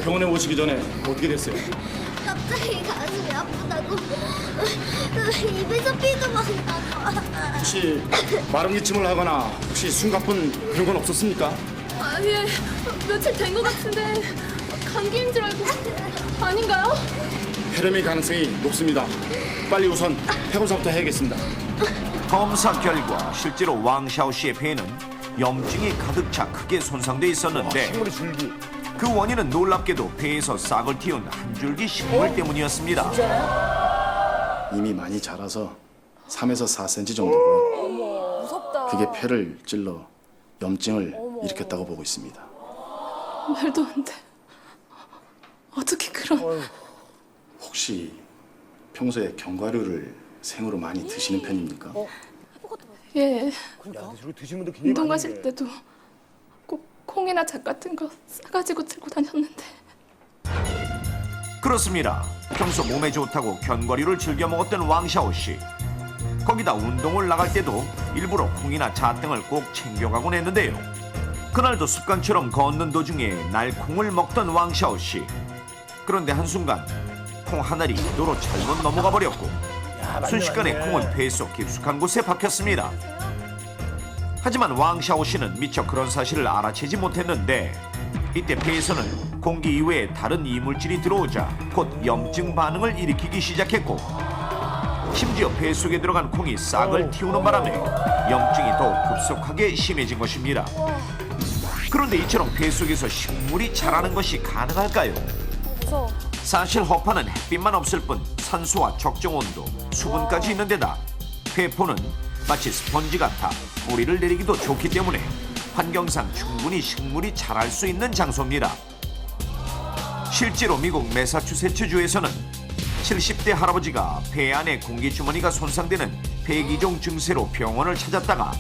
병원에 오시기 전에 어떻게 됐어요? 갑자기 가슴이 아프다고 입에서 피도 막 나고. 혹시 마른 기침을 하거나 혹시 숨가쁜 그런 건 없었습니까? 아예 며칠 된 것 같은데 감기인 줄 알고. 아닌가요? 폐렴의 가능성이 높습니다. 빨리 우선 폐검사부터 해야겠습니다. 검사 결과 실제로 왕샤오 씨의 폐에는 염증이 가득 차 크게 손상돼 있었는데 그 원인은 놀랍게도 폐에서 싹을 틔운 한 줄기 식물 때문이었습니다. 이미 많이 자라서 3에서 4cm 정도고요. 무섭다. 그게 폐를 찔러 염증을 일으켰다고 보고 있습니다. 말도 안 돼. 어떻게 그런... 혹시 평소에 견과류를 생으로 많이 드시는 편입니까? 예. 드시는 분들 굉장히 운동 가실 많은데. 때도 꼭 콩이나 잣 같은 거 싸가지고 들고 다녔는데. 그렇습니다. 평소 몸에 좋다고 견과류를 즐겨 먹었던 왕샤오 씨. 거기다 운동을 나갈 때도 일부러 콩이나 잣 등을 꼭 챙겨가곤 했는데요. 그날도 습관처럼 걷는 도중에 날콩을 먹던 왕샤오 씨. 그런데 한순간 콩 한 알이 기도로 잘못 넘어가 버렸고 순식간에 콩은 폐 속 깊숙한 곳에 박혔습니다. 하지만 왕샤오 씨는 미처 그런 사실을 알아채지 못했는데 이때 폐에서는 공기 이외에 다른 이물질이 들어오자 곧 염증 반응을 일으키기 시작했고 심지어 폐 속에 들어간 콩이 싹을 틔우는 바람에 염증이 더욱 급속하게 심해진 것입니다. 그런데 이처럼 폐 속에서 식물이 자라는 것이 가능할까요? 사실 허파는 햇빛만 없을 뿐 산소와 적정 온도, 수분까지 있는 데다 폐포는 마치 스펀지 같아 뿌리를 내리기도 좋기 때문에 환경상 충분히 식물이 자랄 수 있는 장소입니다. 실제로 미국 매사추세츠주에서는 70대 할아버지가 폐 안에 공기주머니가 손상되는 폐기종 증세로 병원을 찾았다가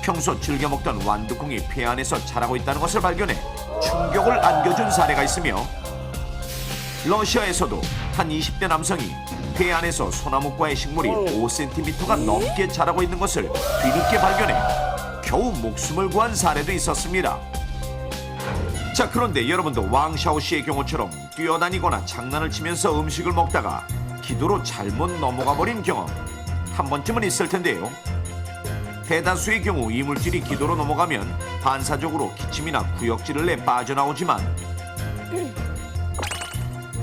평소 즐겨 먹던 완두콩이 폐 안에서 자라고 있다는 것을 발견해 충격을 안겨준 사례가 있으며 러시아에서도 한 20대 남성이 폐 안에서 소나무과의 식물이 5cm가 넘게 자라고 있는 것을 뒤늦게 발견해 겨우 목숨을 구한 사례도 있었습니다. 자, 그런데 여러분도 왕샤오 씨의 경우처럼 뛰어다니거나 장난을 치면서 음식을 먹다가 기도로 잘못 넘어가 버린 경험 한 번쯤은 있을 텐데요. 대다수의 경우 이물질이 기도로 넘어가면 반사적으로 기침이나 구역질을 내 빠져나오지만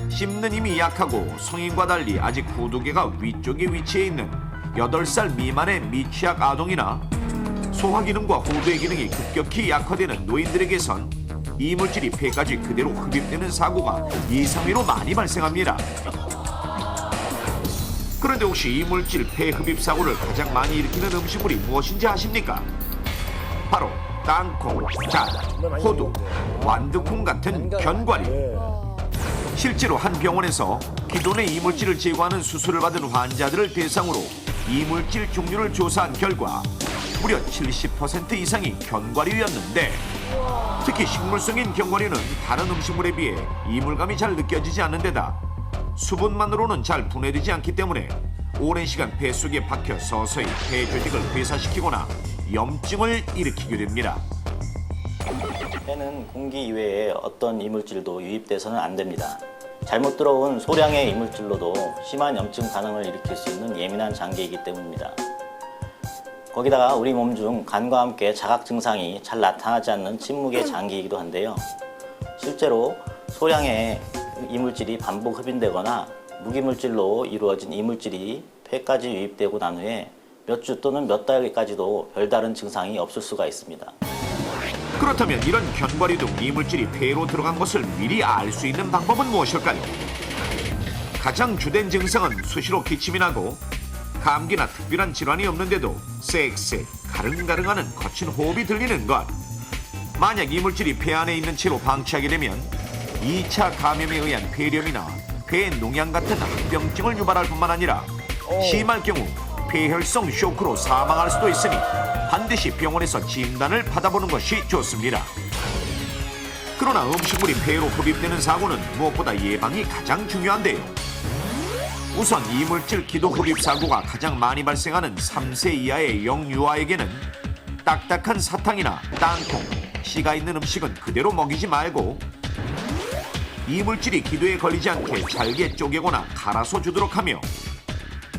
씹는 힘이 약하고 성인과 달리 아직 구두개가 위쪽에 위치해 있는 8살 미만의 미취학 아동이나 소화기능과 호두의 기능이 급격히 약화되는 노인들에게선 이물질이 폐까지 그대로 흡입되는 사고가 예상외로 많이 발생합니다. 그런데 혹시 이물질 폐 흡입 사고를 가장 많이 일으키는 음식물이 무엇인지 아십니까? 바로 땅콩, 잣, 호두, 완두콩 같은 견과류. 실제로 한 병원에서 기존의 이물질을 제거하는 수술을 받은 환자들을 대상으로 이물질 종류를 조사한 결과 무려 70% 이상이 견과류였는데 특히 식물성인 견과류는 다른 음식물에 비해 이물감이 잘 느껴지지 않는 데다 수분만으로는 잘 분해되지 않기 때문에 오랜 시간 폐 속에 박혀 서서히 폐 조직을 괴사시키거나 염증을 일으키게 됩니다. 폐는 공기 이외에 어떤 이물질도 유입돼서는 안 됩니다. 잘못 들어온 소량의 이물질로도 심한 염증 반응을 일으킬 수 있는 예민한 장기이기 때문입니다. 거기다가 우리 몸 중 간과 함께 자각 증상이 잘 나타나지 않는 침묵의 장기이기도 한데요. 실제로 소량의 이물질이 반복 흡입되거나 무기물질로 이루어진 이물질이 폐까지 유입되고 난 후에 몇 주 또는 몇 달까지도 별다른 증상이 없을 수가 있습니다. 그렇다면 이런 견과류 등 이물질이 폐로 들어간 것을 미리 알 수 있는 방법은 무엇일까요? 가장 주된 증상은 수시로 기침이 나고 감기나 특별한 질환이 없는데도 쌕쌕 가릉가릉하는 거친 호흡이 들리는 것. 만약 이물질이 폐 안에 있는 채로 방치하게 되면 2차 감염에 의한 폐렴이나 폐 농양 같은 합병증을 유발할 뿐만 아니라 심할 경우 폐혈성 쇼크로 사망할 수도 있으니 반드시 병원에서 진단을 받아보는 것이 좋습니다. 그러나 음식물이 폐로 흡입되는 사고는 무엇보다 예방이 가장 중요한데요. 우선 이물질 기도 흡입 사고가 가장 많이 발생하는 3세 이하의 영유아에게는 딱딱한 사탕이나 땅콩, 씨가 있는 음식은 그대로 먹이지 말고 이물질이 기도에 걸리지 않게 잘게 쪼개거나 갈아서 주도록 하며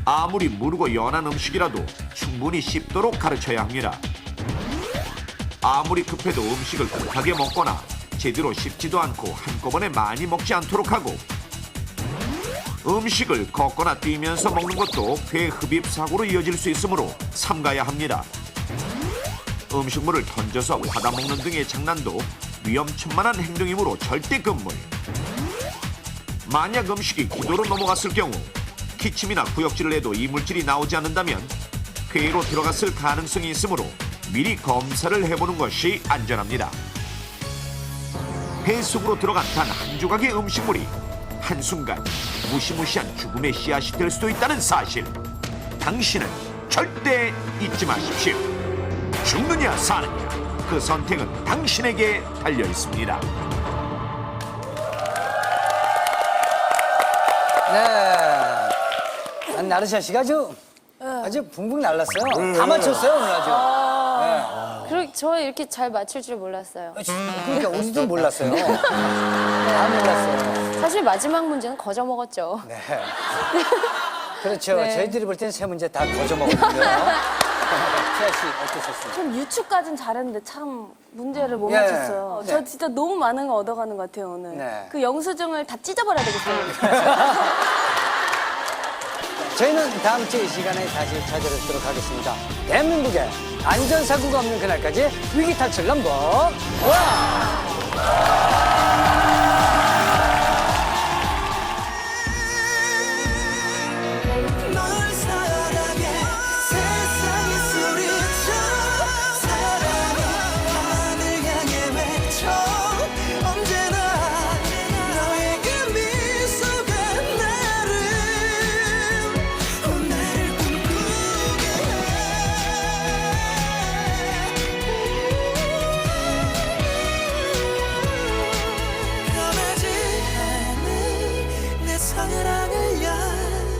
아무리 무르고 연한 음식이라도 충분히 씹도록 가르쳐야 합니다. 아무리 급해도 음식을 급하게 먹거나 제대로 씹지도 않고 한꺼번에 많이 먹지 않도록 하고 음식을 걷거나 뛰면서 먹는 것도 폐흡입 사고로 이어질 수 있으므로 삼가야 합니다. 음식물을 던져서 받아먹는 등의 장난도 위험천만한 행동이므로 절대 금물. 만약 음식이 기도로 넘어갔을 경우 기침이나 구역질을 해도 이물질이 나오지 않는다면 폐로 들어갔을 가능성이 있으므로 미리 검사를 해보는 것이 안전합니다. 폐 속으로 들어간 단 한 조각의 음식물이 한순간 무시무시한 죽음의 씨앗이 될 수도 있다는 사실, 당신은 절대 잊지 마십시오. 죽느냐 사느냐, 그 선택은 당신에게 달려 있습니다. 네. 나르샤 씨가 아주 붕붕 날랐어요. 다 맞췄어요, 오늘 아주. 저 이렇게 잘 맞출 줄 몰랐어요. 그러니까 우리도 몰랐어요. 다 몰랐어요. 사실 마지막 문제는 거저 먹었죠. 네. 그렇죠. 네. 저희들이 볼 때는 세 문제 다 거저 먹었는데요. 수아 씨 어떠셨어요? 전 유추까진 잘했는데 참 문제를 못 예. 맞췄어요. 네. 저 진짜 너무 많은 거 얻어가는 것 같아요, 오늘. 네. 그 영수증을 다 찢어버려야 되겠어요. 저희는 다음 주 이 시간에 다시 찾아뵙도록 하겠습니다. 대한민국에 안전사고가 없는 그날까지 위기탈출 넘버 1!